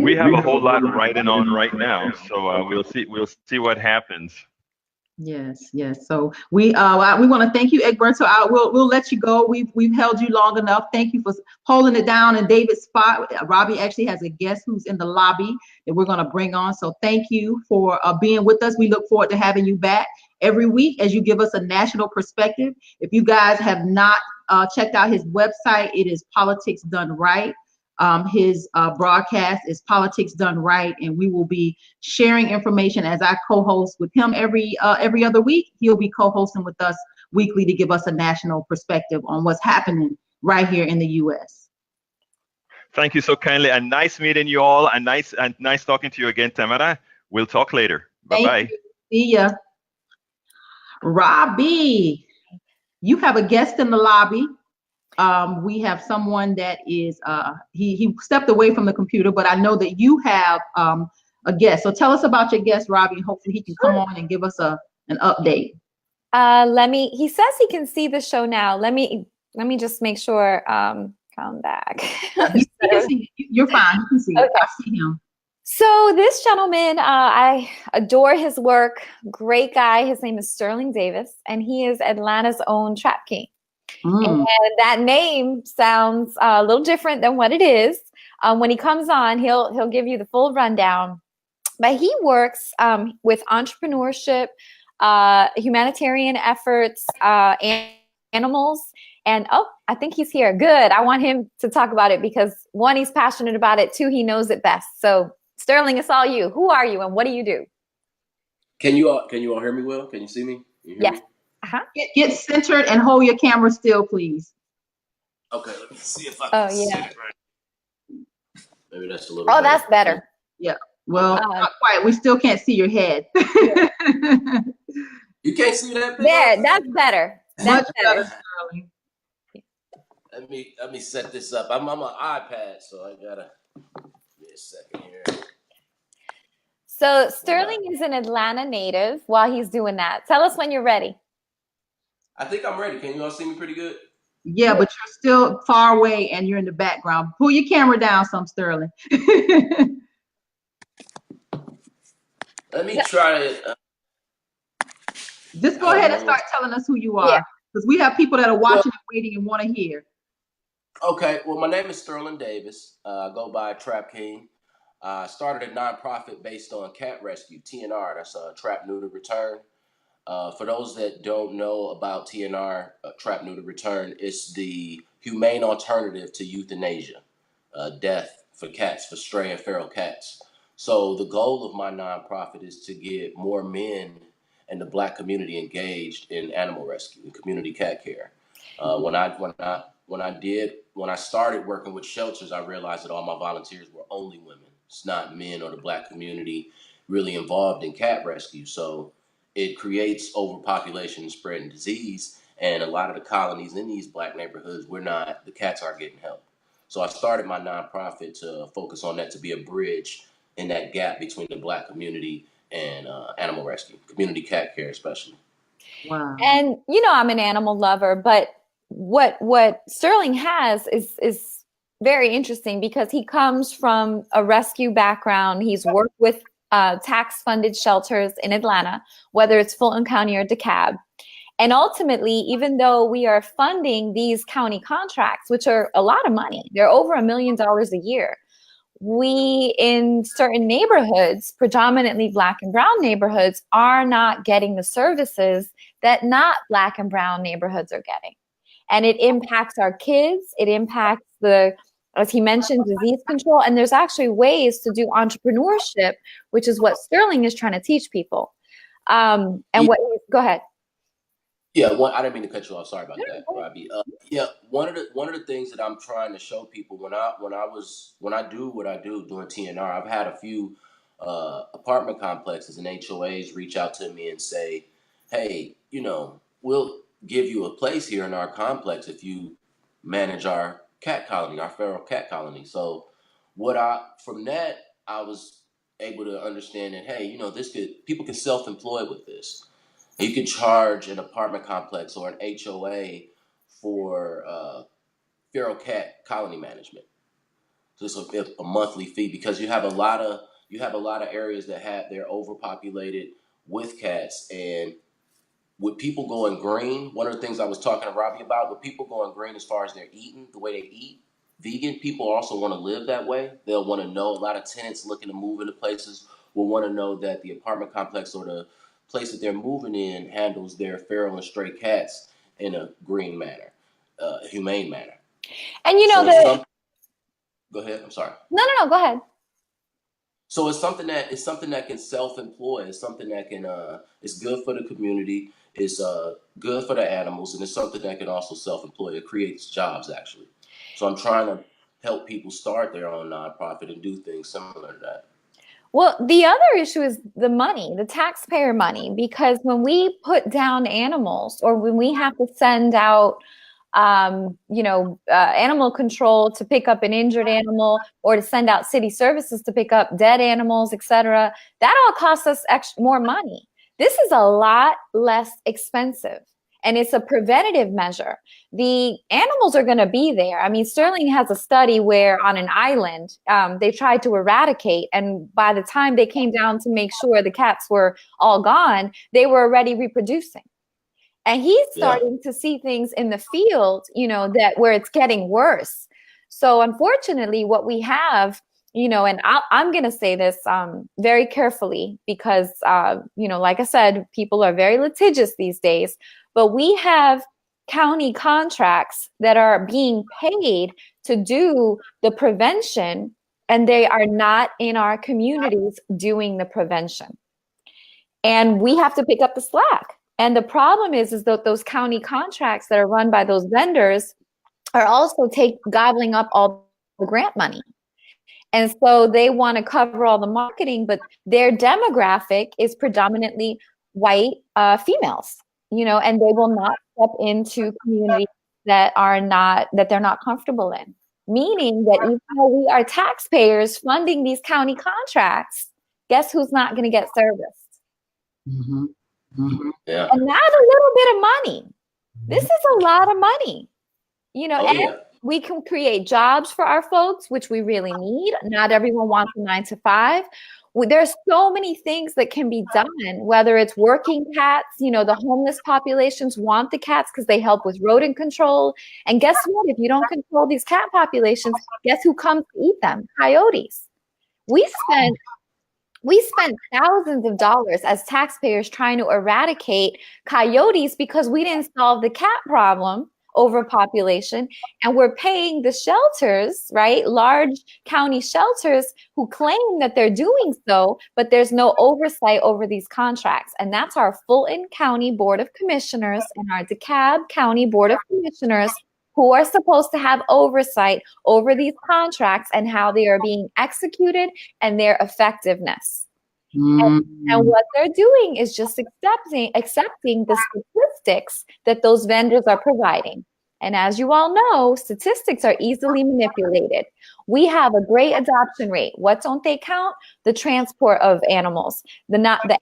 we have a whole lot riding on right now, so we'll see what happens. Yes. So we want to thank you, Egberto. We'll let you go. We've held you long enough. Thank you for holding it down in David's spot. Robby actually has a guest who's in the lobby that we're going to bring on. So thank you for being with us. We look forward to having you back every week as you give us a national perspective. If you guys have not checked out his website, it is Politics Done Right. His broadcast is Politics Done Right, and we will be sharing information as I co-host with him every other week. He'll be co-hosting with us weekly to give us a national perspective on what's happening right here in the U.S. Thank you so kindly, and nice meeting you all, and nice talking to you again, Tamara. We'll talk later. Bye-bye. See ya. Robby, you have a guest in the lobby. We have someone that is he stepped away from the computer, but I know that you have a guest. So tell us about your guest, Robby, and hopefully he can come on and give us an update. He says he can see the show now. Let me just make sure. Come back. You're fine. You can see it. I see him. So this gentleman, I adore his work. Great guy. His name is Sterling Davis, and he is Atlanta's own Trap King. And that name sounds a little different than what it is. When he comes on, he'll give you the full rundown. But he works with entrepreneurship, humanitarian efforts, animals. And I think he's here. Good. I want him to talk about it because one, he's passionate about it. Two, he knows it best. So Sterling, it's all you. Who are you and what do you do? Can you all hear me well? Can you see me? Yes. Get centered and hold your camera still, please. Okay, let me see if I can see it right. Maybe that's a little better. That's better. Yeah. Well, not quite. We still can't see your head. You can't see that? There, that's better. Much better, Sterling. Let me set this up. I'm on my iPad, so I gotta give me a second here. So Sterling is an Atlanta native while he's doing that. Tell us when you're ready. I think I'm ready. Can you all see me pretty good? Yeah, but you're still far away and you're in the background. Pull your camera down some, Sterling. Let me try it. Just go ahead and start telling us who you are. Because we have people that are watching and waiting and want to hear. Okay, well, my name is Sterling Davis. I go by Trap King. I started a nonprofit based on cat rescue, TNR. That's Trap Neuter Return. For those that don't know about TNR, Trap Neuter Return, it's the humane alternative to euthanasia, death for cats, for stray and feral cats. So the goal of my nonprofit is to get more men and the Black community engaged in animal rescue and community cat care. When I started working with shelters, I realized that all my volunteers were only women. It's not men or the Black community really involved in cat rescue. So it creates overpopulation and spreading disease. And a lot of the colonies in these Black neighborhoods, the cats aren't getting help. So I started my nonprofit to focus on that, to be a bridge in that gap between the Black community and animal rescue, community cat care especially. Wow. And I'm an animal lover, but what Sterling has is very interesting because he comes from a rescue background. He's worked with tax-funded shelters in Atlanta, whether it's Fulton County or DeKalb. And ultimately, even though we are funding these county contracts, which are a lot of money, they're over $1 million a year, we in certain neighborhoods, predominantly Black and brown neighborhoods, are not getting the services that not Black and brown neighborhoods are getting. And it impacts our kids. It impacts as he mentioned, disease control. And there's actually ways to do entrepreneurship, which is what Sterling is trying to teach people. Go ahead. Yeah, I didn't mean to cut you off. Sorry about that, Robby. Yeah, one of the things that I'm trying to show people when I do what I do doing TNR, I've had a few apartment complexes and HOAs reach out to me and say, "Hey, we'll give you a place here in our complex if you manage our cat colony, our feral cat colony." So, from that I was able to understand that, hey, people can self-employ with this. You can charge an apartment complex or an HOA for feral cat colony management, just a monthly fee, because you have a lot of areas they're overpopulated with cats. And with people going green, one of the things I was talking to Robby about, with people going green as far as they're eating, the way they eat, vegan people also want to live that way. They'll want to know, a lot of tenants looking to move into places will want to know that the apartment complex or the place that they're moving in handles their feral and stray cats in a green manner, humane manner. And Go ahead. I'm sorry. No, go ahead. So it's something that can self-employ. It's something that can it's good for the community. It's good for the animals, and it's something that can also self-employ. It creates jobs, actually. So I'm trying to help people start their own nonprofit and do things similar to that. Well, the other issue is the money, the taxpayer money, because when we put down animals, or when we have to send out animal control to pick up an injured animal, or to send out city services to pick up dead animals, etc., that all costs us more money. This is a lot less expensive, and it's a preventative measure. The animals are going to be there. I mean, Sterling has a study where on an island, they tried to eradicate, and by the time they came down to make sure the cats were all gone, they were already reproducing. And he's starting to see things in the field, that where it's getting worse. So unfortunately, what we have, and I'm going to say this very carefully, because, like I said, people are very litigious these days, but we have county contracts that are being paid to do the prevention, and they are not in our communities doing the prevention. And we have to pick up the slack. And the problem is that those county contracts that are run by those vendors are also gobbling up all the grant money. And so they want to cover all the marketing, but their demographic is predominantly white females, and they will not step into communities that they're not comfortable in. Meaning that even though we are taxpayers funding these county contracts, guess who's not going to get serviced? Mm-hmm. Mm-hmm. Yeah. And that's a little bit of money. This is a lot of money, and we can create jobs for our folks, which we really need. Not everyone wants a 9 to 5. There's so many things that can be done, whether it's working cats, the homeless populations want the cats because they help with rodent control. And guess what? If you don't control these cat populations, guess who comes to eat them? Coyotes. We spent thousands of dollars as taxpayers trying to eradicate coyotes because we didn't solve the cat problem, overpopulation, and we're paying the shelters, right? Large county shelters who claim that they're doing so, but there's no oversight over these contracts. And that's our Fulton County Board of Commissioners and our DeKalb County Board of Commissioners, who are supposed to have oversight over these contracts and how they are being executed and their effectiveness. And what they're doing is just accepting the statistics that those vendors are providing. And as you all know, statistics are easily manipulated. We have a great adoption rate. What don't they count? The transport of animals, the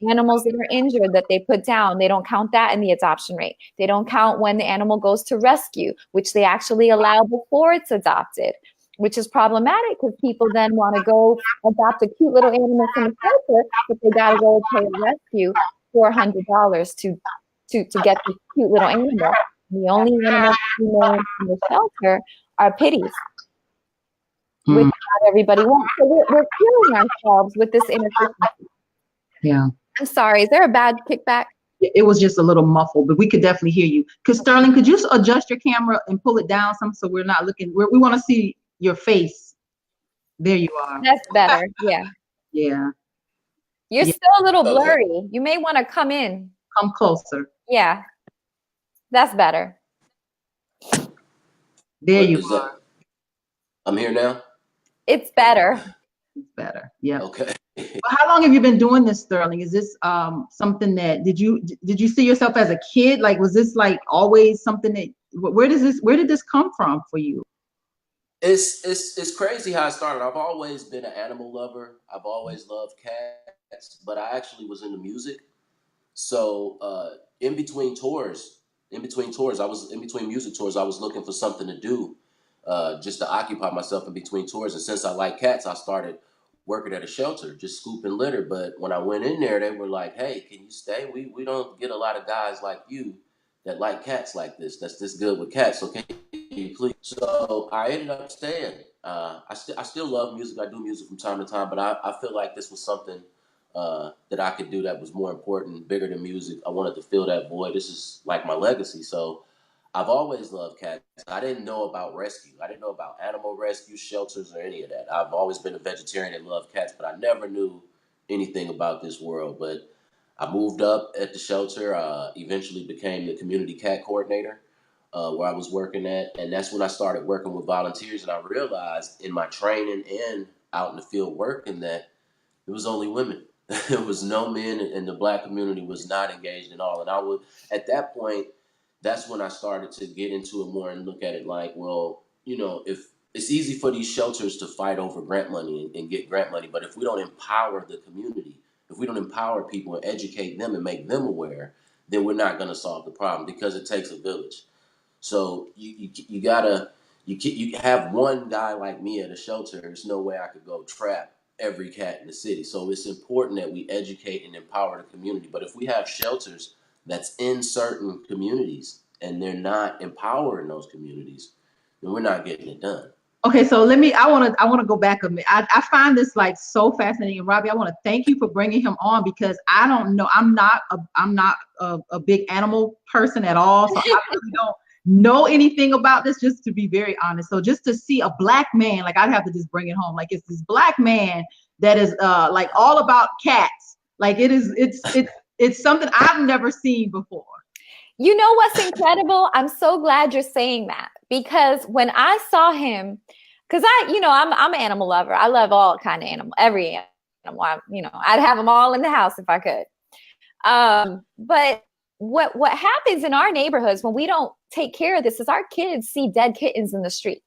animals that are injured that they put down. They don't count that in the adoption rate. They don't count when the animal goes to rescue, which they actually allow before it's adopted, which is problematic because people then want to go adopt a cute little animal from the shelter, but they got to go pay a rescue $400 to get this cute little animal. The only animals in the shelter are pitties, which not everybody wants. So we're killing ourselves with this inefficiency. Yeah. I'm sorry. Is there a bad kickback? It was just a little muffled, but we could definitely hear you. Because Sterling, could you adjust your camera and pull it down some so we're not looking? We want to see your face. There you are. That's better. Yeah. Yeah. You're still a little blurry. You may want to come in. Come closer. Yeah. That's better. There you are. I'm here now? It's better. It's better. Yeah. Okay. Well, how long have you been doing this, Sterling? Is this something that did you see yourself as a kid? Like, was this like always something that where did this come from for you? It's crazy how it started. I've always been an animal lover. I've always loved cats, but I actually was into music. So in between tours, I was in between music tours. I was looking for something to do, just to occupy myself in between tours. And since I like cats, I started working at a shelter, just scooping litter. But when I went in there, they were like, "Hey, can you stay? We don't get a lot of guys like you that like cats like this. That's this good with cats. So can you please?" So I ended up staying. I still love music. I do music from time to time, but I feel like this was something that I could do that was more important, bigger than music. I wanted to fill that void. This is like my legacy. So I've always loved cats. I didn't know about rescue. I didn't know about animal rescue, shelters, or any of that. I've always been a vegetarian and loved cats, but I never knew anything about this world. But I moved up at the shelter, eventually became the community cat coordinator where I was working at. And that's when I started working with volunteers. And I realized in my training and out in the field working that it was only women. There was no men, and the Black community was not engaged at all. And I would, at that point, that's when I started to get into it more and look at it like, well, if it's easy for these shelters to fight over grant money and get grant money, but if we don't empower the community, if we don't empower people and educate them and make them aware, then we're not going to solve the problem because it takes a village. So you gotta you have one guy like me at a shelter. There's no way I could go trap every cat in the city. So it's important that we educate and empower the community. But if we have shelters that's in certain communities and they're not empowering those communities, then we're not getting it done. Okay, so I want to go back a minute. I find this like so fascinating, and Robby, I want to thank you for bringing him on because I don't know, I'm not a big animal person at all, so I really don't know anything about this, just to be very honest. So just to see a Black man, like I'd have to just bring it home, like it's this Black man that is like all about cats, like it's something I've never seen before. You know what's incredible? I'm so glad you're saying that because when I saw him, because I'm an animal lover. I love all kind of animal, every animal. I'd have them all in the house if I could. But what happens in our neighborhoods when we don't take care of this is our kids see dead kittens in the street.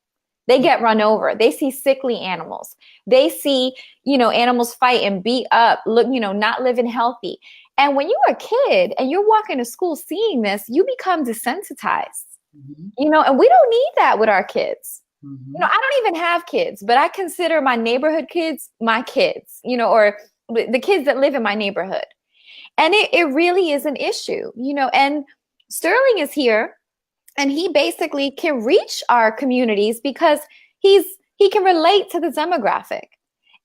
They get run over. They see sickly animals. They see, animals fight and beat up, not living healthy. And when you're a kid and you're walking to school seeing this, you become desensitized, and we don't need that with our kids. I don't even have kids, but I consider my neighborhood kids my kids, or the kids that live in my neighborhood. And it really is an issue, and Sterling is here and he basically can reach our communities because he can relate to the demographic.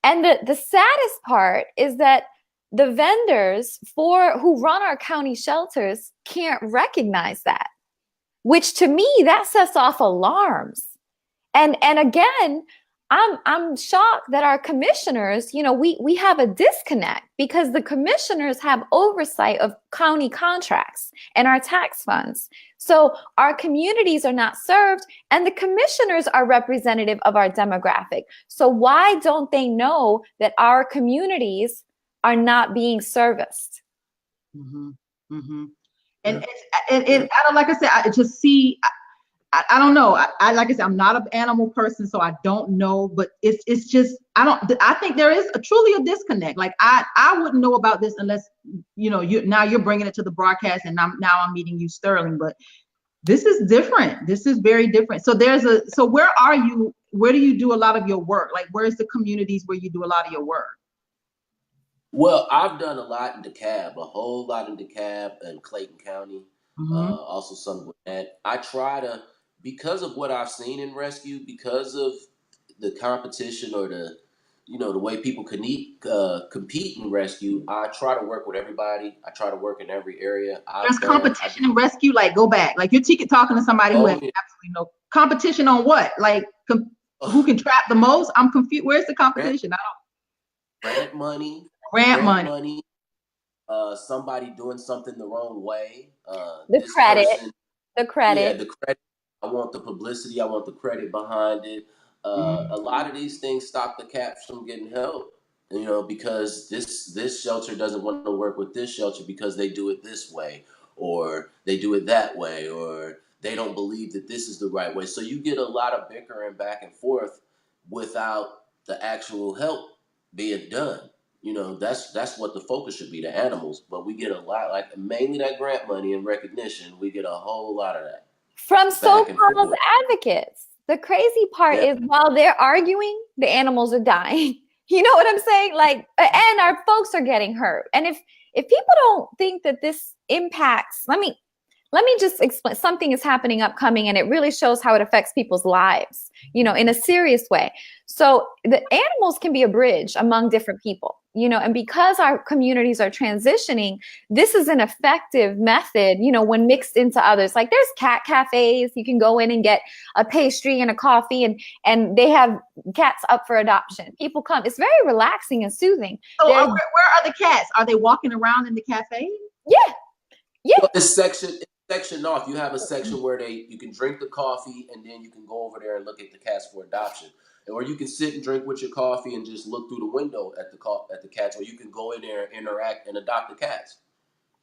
And the saddest part is that the vendors who run our county shelters can't recognize that, which to me, that sets off alarms. And again, I'm shocked that our commissioners, we have a disconnect because the commissioners have oversight of county contracts and our tax funds. So our communities are not served and the commissioners are representative of our demographic. So why don't they know that our communities are not being serviced? And I don't, like I said, I just see, I don't know. I like I said, I'm not an animal person, so I don't know. But it's just I think there is truly a disconnect. Like I wouldn't know about this unless you're bringing it to the broadcast, and I'm meeting you, Sterling. But this is different. This is very different. So so where are you? Where do you do a lot of your work? Like where's the communities where you do a lot of your work? Well, I've done a lot in DeKalb, a whole lot in DeKalb and Clayton County. Also some with that. I try to, because of what I've seen in rescue, because of the competition or the way people compete in rescue, I try to work with everybody. I try to work in every area. There's competition in rescue, like go back. Like you're talking to somebody who has absolutely no competition on what? Like who can trap the most? I'm confused. Where's the competition? Grant money. Somebody doing something the wrong way. The credit. The credit. Yeah, the credit. I want the publicity. I want the credit behind it. A lot of these things stop the cats from getting help. You know, because this shelter doesn't want to work with this shelter because they do it this way, or they do it that way, or they don't believe that this is the right way. So you get a lot of bickering back and forth without the actual help being done. You know, that's what the focus should be, the animals. But we get a lot, like mainly that grant money and recognition. We get a whole lot of that from back and so-called forth. advocates. The crazy part Yeah. is while they're arguing, the animals are dying. You know what I'm saying? Like, and our folks are getting hurt. And if people don't think that this impacts, let me just explain. Something is happening upcoming, and it really shows how it affects people's lives, you know, in a serious way. So the animals can be a bridge among different people, you know, and because our communities are transitioning, this is an effective method, you know, when mixed into others. Like there's cat cafes, you can go in and get a pastry and a coffee, and they have cats up for adoption. People come, it's very relaxing and soothing. So where are the cats? Are they walking around in the cafe? Yeah. Yeah. Well, it's section off. You have a section where you can drink the coffee and then you can go over there and look at the cats for adoption. Or you can sit and drink with your coffee and just look through the window at the cats, or you can go in there and interact and adopt the cats.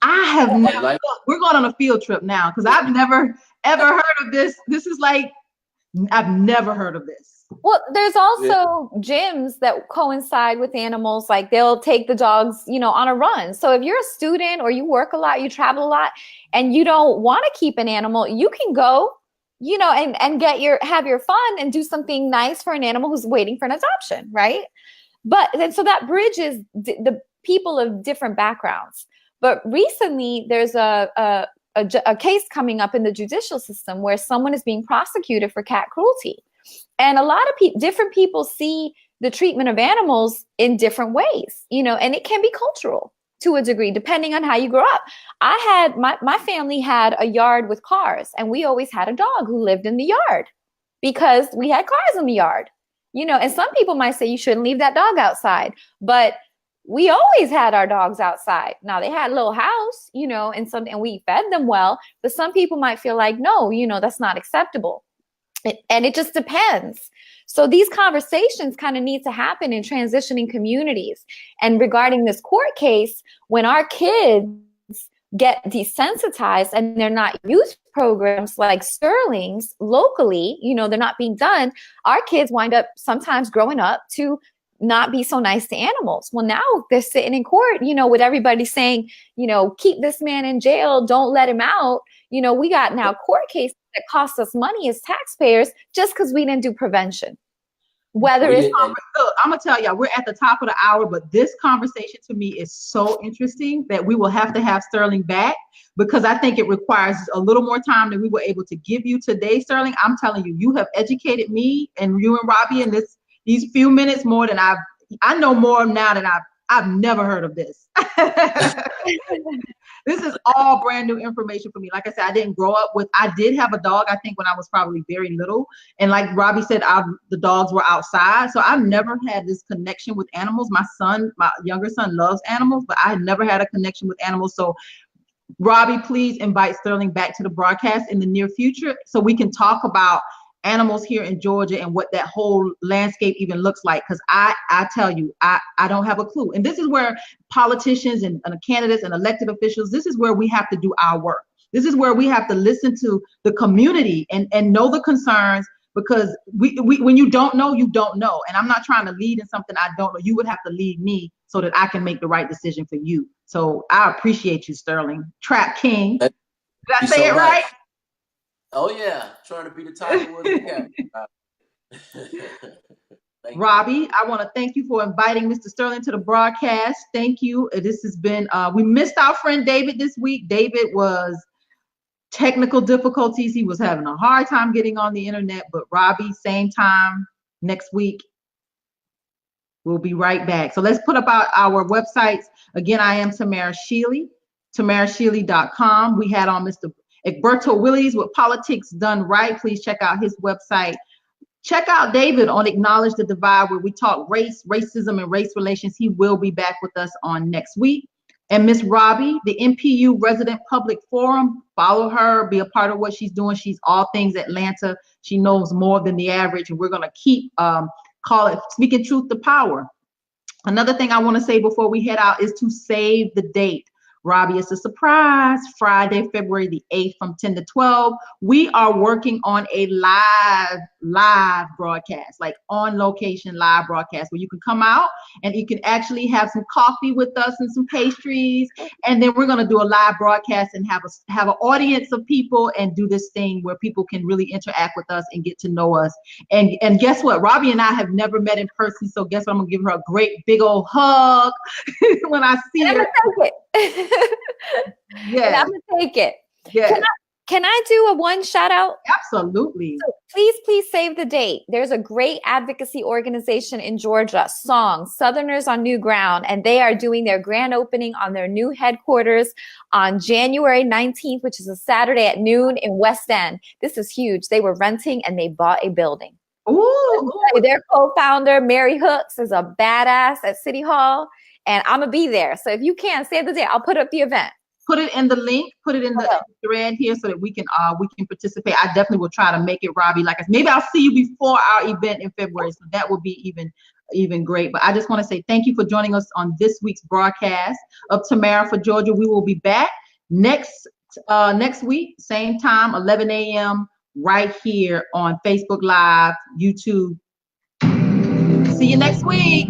I have never. We're going on a field trip now because I've never ever heard of this. This is like I've never heard of this. Well, there's also gyms that coincide with animals. Like they'll take the dogs, you know, on a run. So if you're a student or you work a lot, you travel a lot, and you don't want to keep an animal, you can go, you know, and have your fun and do something nice for an animal who's waiting for an adoption, right? But then so that bridges the people of different backgrounds. But recently, there's a case coming up in the judicial system where someone is being prosecuted for cat cruelty. And a lot of different people see the treatment of animals in different ways, you know, and it can be cultural to a degree, depending on how you grow up. I had my family had a yard with cars, and we always had a dog who lived in the yard because we had cars in the yard, you know, and some people might say you shouldn't leave that dog outside, but we always had our dogs outside. Now they had a little house, you know, and we fed them well, but some people might feel like, no, you know, that's not acceptable. And it just depends. So these conversations kind of need to happen in transitioning communities. And regarding this court case, when our kids get desensitized and they're not youth programs like Sterling's locally, you know, they're not being done, our kids wind up sometimes growing up to not be so nice to animals. Well, now they're sitting in court, you know, with everybody saying, you know, keep this man in jail, don't let him out. You know, we got now court cases that cost us money as taxpayers just because we didn't do prevention. Whether it's look, I'm gonna tell y'all, we're at the top of the hour, but this conversation to me is so interesting that we will have to have Sterling back because I think it requires a little more time than we were able to give you today, Sterling. I'm telling you, you have educated me and you and Robby in these few minutes more than I know more now than I've never heard of this. This is all brand new information for me. Like I said, I didn't grow up I did have a dog, I think, when I was probably very little. And like Robby said, the dogs were outside. So I've never had this connection with animals. My younger son loves animals, but I had never had a connection with animals. So Robby, please invite Sterling back to the broadcast in the near future so we can talk about animals here in Georgia and what that whole landscape even looks like. Because I tell you, I don't have a clue. And this is where politicians and candidates and elected officials, this is where we have to do our work. This is where we have to listen to the community and know the concerns, because when you don't know, you don't know. And I'm not trying to lead in something I don't know. You would have to lead me so that I can make the right decision for you. So I appreciate you, Sterling. Trap King. Did I say it right? Oh yeah, trying to be the top of the cat. Robby, I want to thank you for inviting Mr. Sterling to the broadcast. Thank you. This has been, we missed our friend David this week. David was technical difficulties. He was having a hard time getting on the internet, but Robby, same time next week. We'll be right back. So let's put up our websites. Again, I am Tamara Shealy, tamarashealy.com. We had on Mr. Egberto Willies with Politics Done Right. Please check out his website. Check out David on Acknowledge the Divide, where we talk race, racism, and race relations. He will be back with us on next week. And Miss Robby, the MPU Resident Public Forum, follow her, be a part of what she's doing. She's all things Atlanta. She knows more than the average, and we're going to keep call it speaking truth to power. Another thing I want to say before we head out is to save the date. Robby, it's a surprise. Friday, February the 8th from 10 to 12. We are working on a live broadcast, like on location live broadcast, where you can come out and you can actually have some coffee with us and some pastries. And then we're going to do a live broadcast and have an audience of people and do this thing where people can really interact with us and get to know us. And guess what? Robby and I have never met in person. So guess what? I'm going to give her a great big old hug when I see her. Yeah, I'm gonna take it. Yeah. Can I do a one shout out? Absolutely. So please save the date. There's a great advocacy organization in Georgia, SONG, Southerners on New Ground, and they are doing their grand opening on their new headquarters on January 19th, which is a Saturday at noon in West End. This is huge. They were renting and they bought a building. Ooh. Their co-founder, Mary Hooks, is a badass at City Hall. And I'm going to be there. So if you can, save the date. I'll put up the event. Put it in the link. Put it in the thread here so that we can participate. I definitely will try to make it, Robby. Like maybe I'll see you before our event in February. So that would be even great. But I just want to say thank you for joining us on this week's broadcast of Tamara for Georgia. We will be back next week, same time, 11 a.m. right here on Facebook Live, YouTube. See you next week.